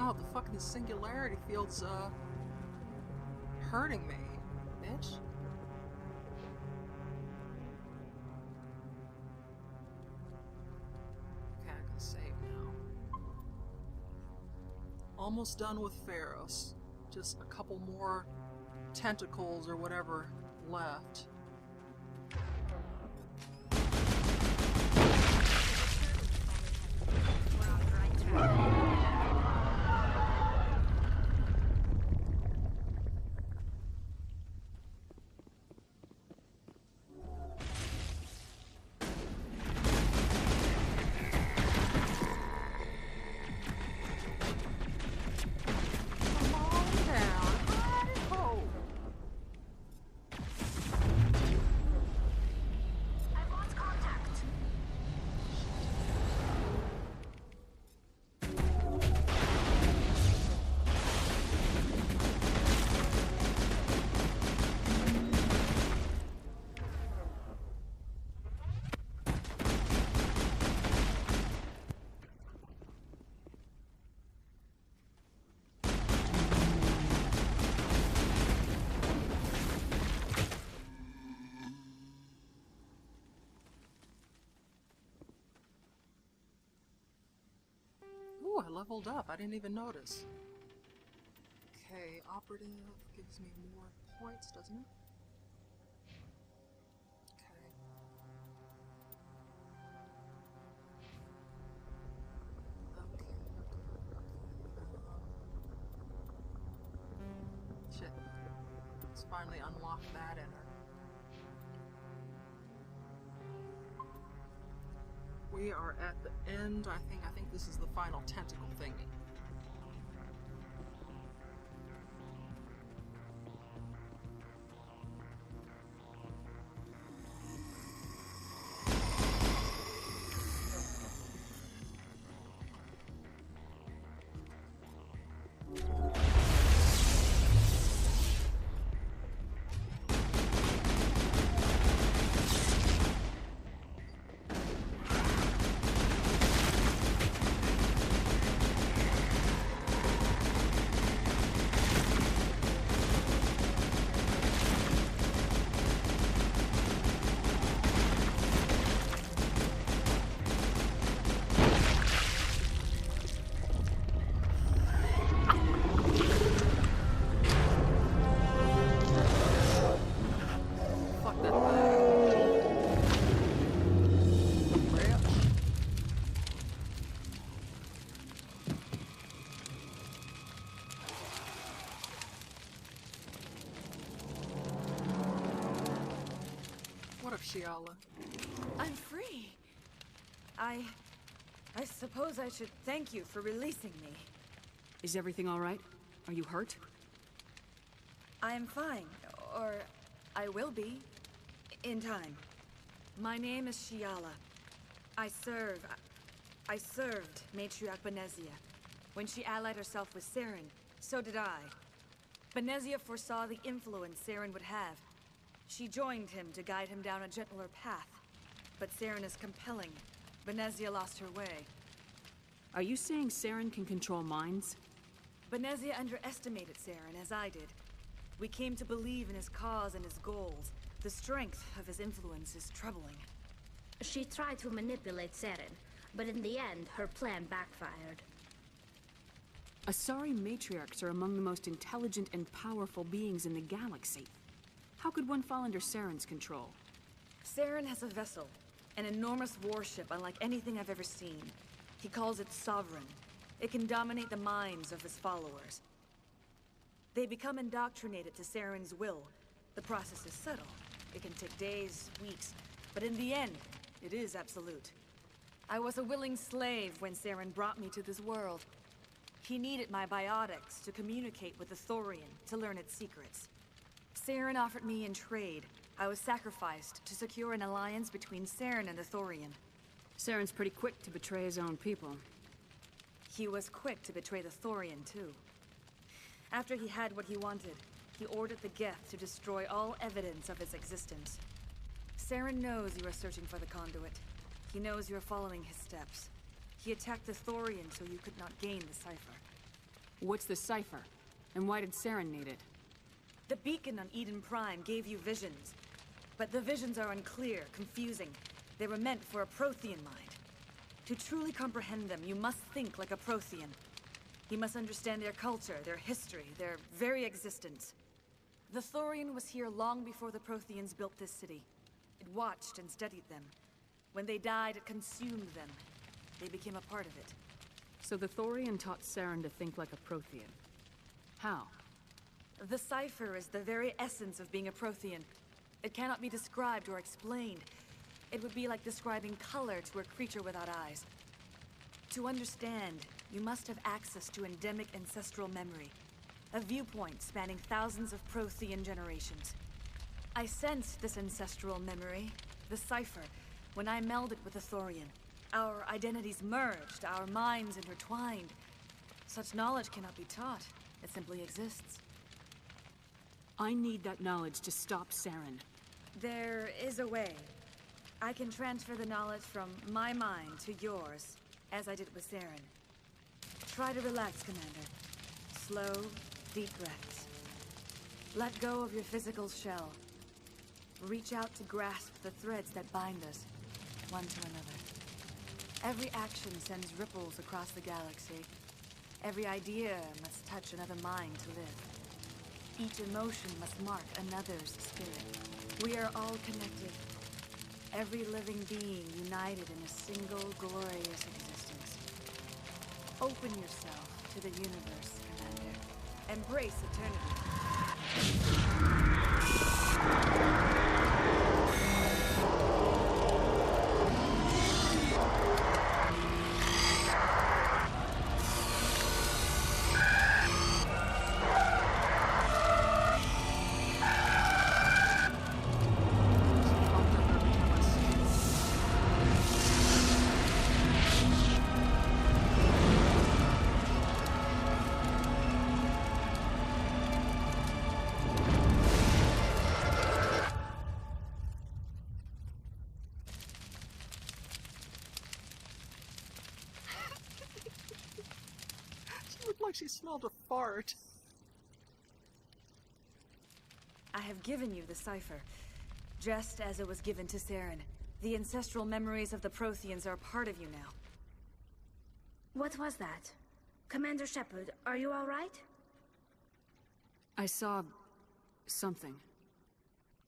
Oh, the fucking singularity field's, hurting me, bitch. Okay, I can save now. Almost done with Feros. Just a couple more tentacles or whatever left. Ooh, I leveled up. I didn't even notice. Okay, operative gives me more points, doesn't it? Okay. Shit. Let's finally unlock that in her. We are at the end, I think this is the final tentacle thingy. Shiala. I'm free. I suppose I should thank you for releasing me. Is everything all right? Are you hurt? I am fine, or I will be, in time. My name is Shiala. I served Matriarch Benezia. When she allied herself with Saren, so did I. Benezia foresaw the influence Saren would have. She joined him to guide him down a gentler path. But Saren is compelling. Benezia lost her way. Are you saying Saren can control minds? Benezia underestimated Saren, as I did. We came to believe in his cause and his goals. The strength of his influence is troubling. She tried to manipulate Saren, but in the end, her plan backfired. Asari matriarchs are among the most intelligent and powerful beings in the galaxy. How could one fall under Saren's control? Saren has a vessel, an enormous warship unlike anything I've ever seen. He calls it Sovereign. It can dominate the minds of his followers. They become indoctrinated to Saren's will. The process is subtle. It can take days, weeks, but in the end, it is absolute. I was a willing slave when Saren brought me to this world. He needed my biotics to communicate with the Thorian, to learn its secrets. Saren offered me in trade. I was sacrificed to secure an alliance between Saren and the Thorian. Saren's pretty quick to betray his own people. He was quick to betray the Thorian, too. After he had what he wanted, he ordered the Geth to destroy all evidence of its existence. Saren knows you are searching for the conduit. He knows you are following his steps. He attacked the Thorian so you could not gain the Cipher. What's the Cipher? And why did Saren need it? The beacon on Eden Prime gave you visions. But the visions are unclear, confusing. They were meant for a Prothean mind. To truly comprehend them, you must think like a Prothean. You must understand their culture, their history, their very existence. The Thorian was here long before the Protheans built this city. It watched and studied them. When they died, it consumed them. They became a part of it. So the Thorian taught Saren to think like a Prothean. How? The Cipher is the very essence of being a Prothean. It cannot be described or explained. It would be like describing color to a creature without eyes. To understand, you must have access to endemic ancestral memory. A viewpoint spanning thousands of Prothean generations. I sensed this ancestral memory, the Cipher, when I melded with the Thorian. Our identities merged, our minds intertwined. Such knowledge cannot be taught. It simply exists. I need that knowledge to stop Saren. There is a way. I can transfer the knowledge from my mind to yours, as I did with Saren. Try to relax, Commander. Slow, deep breaths. Let go of your physical shell. Reach out to grasp the threads that bind us, one to another. Every action sends ripples across the galaxy. Every idea must touch another mind to live. Each emotion must mark another's spirit. We are all connected. Every living being united in a single glorious existence. Open yourself to the universe, Commander. Embrace eternity. Like she smelled a fart. I have given you the Cipher, just as it was given to Saren. The ancestral memories of the Protheans are part of you now. What was that? Commander Shepard, are you all right? I saw... something.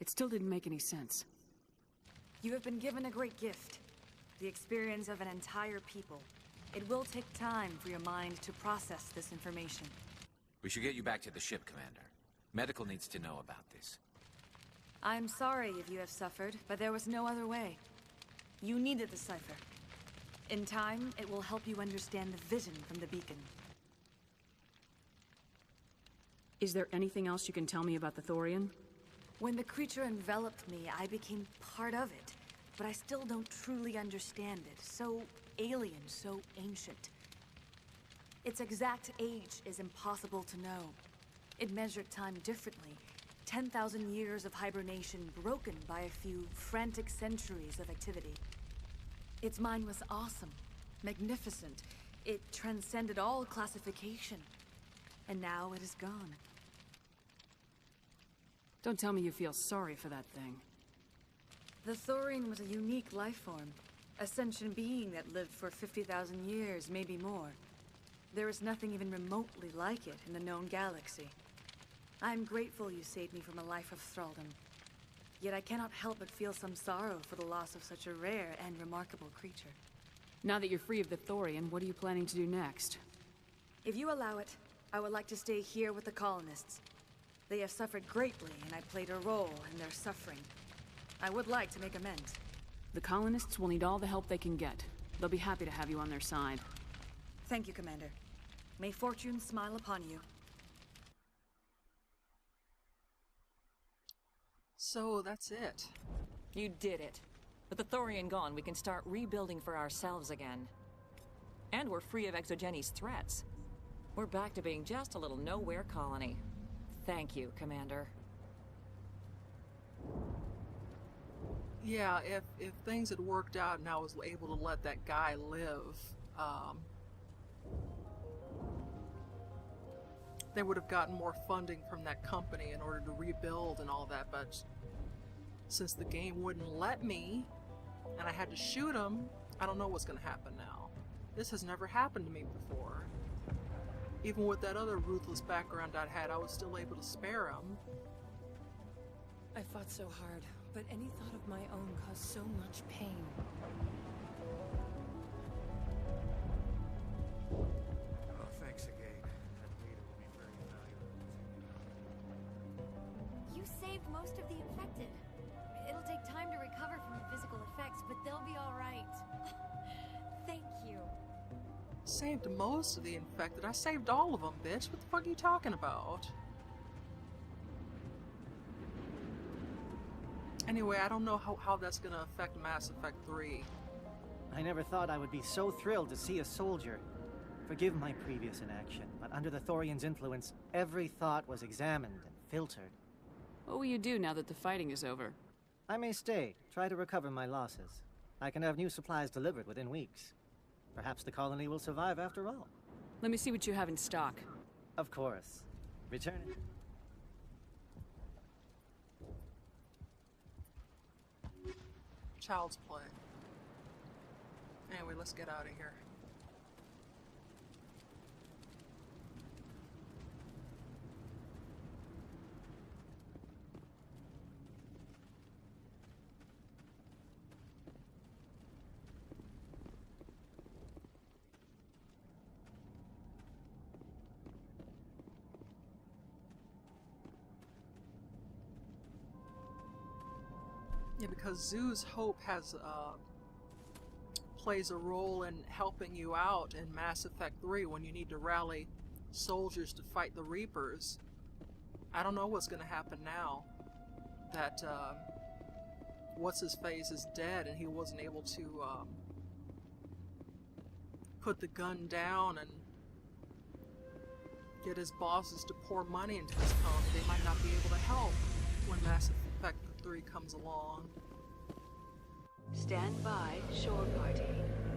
It still didn't make any sense. You have been given a great gift. The experience of an entire people. It will take time for your mind to process this information. We should get you back to the ship, Commander. Medical needs to know about this. I'm sorry if you have suffered, but there was no other way. You needed the Cipher. In time, it will help you understand the vision from the beacon. Is there anything else you can tell me about the Thorian? When the creature enveloped me, I became part of it. But I still don't truly understand it. So alien, so ancient. Its exact age is impossible to know. It measured time differently. 10,000 years of hibernation broken by a few frantic centuries of activity. Its mind was awesome, magnificent. It transcended all classification. And now it is gone. Don't tell me you feel sorry for that thing. The Thorian was a unique life form. A sentient being that lived for 50,000 years, maybe more. There is nothing even remotely like it in the known galaxy. I'm grateful you saved me from a life of thraldom. Yet I cannot help but feel some sorrow for the loss of such a rare and remarkable creature. Now that you're free of the Thorian, what are you planning to do next? If you allow it, I would like to stay here with the colonists. They have suffered greatly, and I played a role in their suffering. I would like to make amends. The colonists will need all the help they can get. They'll be happy to have you on their side. Thank you, Commander. May fortune smile upon you. So that's it. You did it. With the Thorian gone, we can start rebuilding for ourselves again. And we're free of Exogenes' threats. We're back to being just a little nowhere colony. Thank you, Commander. Yeah, if things had worked out and I was able to let that guy live, they would have gotten more funding from that company in order to rebuild and all that, but since the game wouldn't let me, and I had to shoot him, I don't know what's going to happen now. This has never happened to me before. Even with that other ruthless background I had, I was still able to spare him. I fought so hard, but any thought of my own caused so much pain. Well, thanks again. That data will be very valuable. You saved most of the infected. It'll take time to recover from the physical effects, but they'll be all right. Thank you. Saved most of the infected. I saved all of them, bitch. What the fuck are you talking about? Anyway, I don't know how that's gonna affect Mass Effect 3. I never thought I would be so thrilled to see a soldier. Forgive my previous inaction, but under the Thorian's influence, every thought was examined and filtered. What will you do now that the fighting is over? I may stay, try to recover my losses. I can have new supplies delivered within weeks. Perhaps the colony will survive after all. Let me see what you have in stock. Of course. Return it. Child's play. Anyway, let's get out of here. Yeah, because Zoo's Hope has plays a role in helping you out in Mass Effect 3 when you need to rally soldiers to fight the Reapers. I don't know what's going to happen now that What's-His-Face is dead and he wasn't able to put the gun down and get his bosses to pour money into his colony. They might not be able to help when Mass Effect 3 comes along. Stand by, shore party.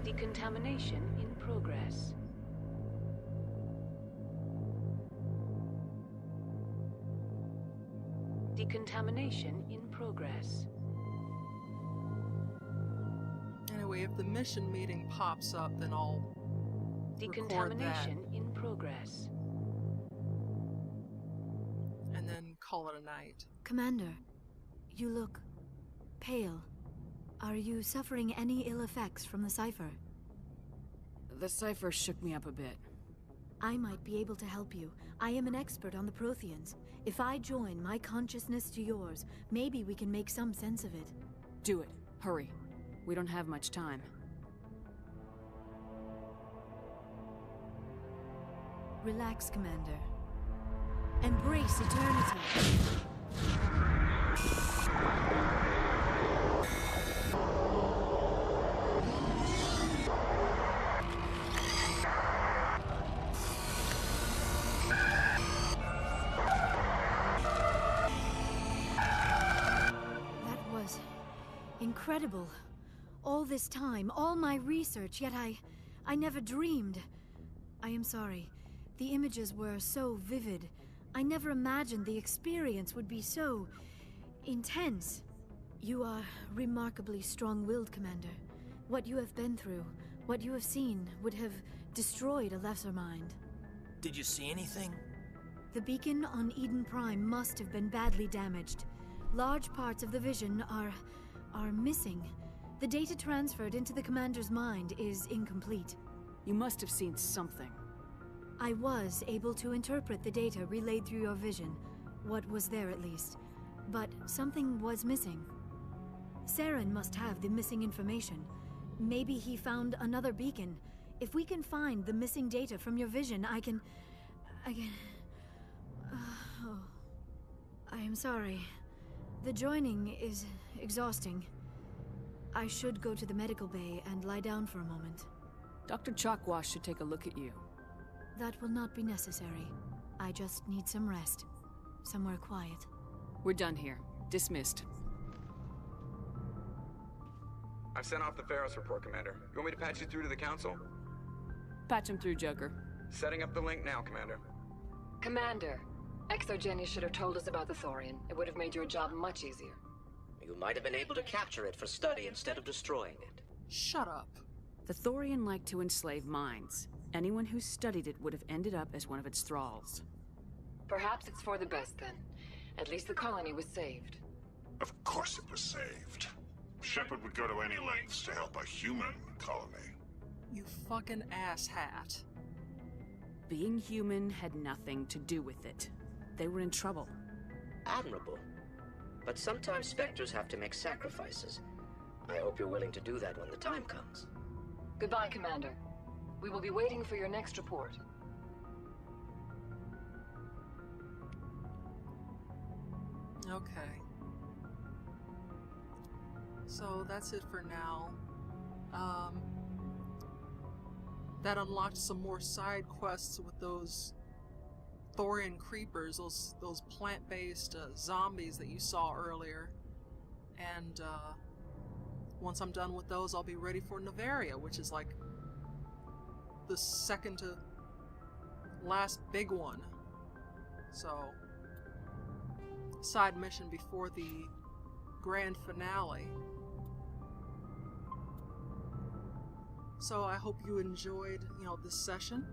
Decontamination in progress. Decontamination in progress. Anyway, if the mission meeting pops up, then I'll Decontamination in progress. And then call it a night. Commander, you look pale. Are you suffering any ill effects from the Cipher? The Cipher shook me up a bit. I might be able to help you. I am an expert on the Protheans. If I join my consciousness to yours, maybe we can make some sense of it. Do it. Hurry. We don't have much time. Relax, Commander. Embrace eternity. That was incredible. All this time, all my research, yet I never dreamed. I am sorry. The images were so vivid. I never imagined the experience would be so intense. You are remarkably strong-willed, Commander. What you have been through, what you have seen, would have destroyed a lesser mind. Did you see anything? The beacon on Eden Prime must have been badly damaged. Large parts of the vision are missing. The data transferred into the Commander's mind is incomplete. You must have seen something. I was able to interpret the data relayed through your vision. What was there, at least. But something was missing. Saren must have the missing information. Maybe he found another beacon. If we can find the missing data from your vision, I can... oh. I am sorry. The joining is exhausting. I should go to the medical bay and lie down for a moment. Dr. Chalkwash should take a look at you. That will not be necessary. I just need some rest. Somewhere quiet. We're done here. Dismissed. I've sent off the Feros report, Commander. You want me to patch you through to the Council? Patch him through, Joker. Setting up the link now, Commander. Commander, Exogeny should have told us about the Thorian. It would have made your job much easier. You might have been able to capture it for study instead of destroying it. Shut up. The Thorian liked to enslave minds. Anyone who studied it would have ended up as one of its thralls. Perhaps it's for the best then. At least the colony was saved. Of course it was saved. Shepard would go to any lengths to help a human colony. You fucking asshat. Being human had nothing to do with it. They were in trouble. Admirable. But sometimes Spectres have to make sacrifices. I hope you're willing to do that when the time comes. Goodbye, Commander. We will be waiting for your next report. Okay. So that's it for now. That unlocked some more side quests with those Thorian creepers, those plant-based zombies that you saw earlier. And once I'm done with those, I'll be ready for Novaria, which is like the second to last big one. So, side mission before the grand finale. So I hope you enjoyed, this session,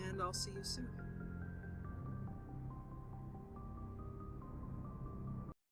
and I'll see you soon.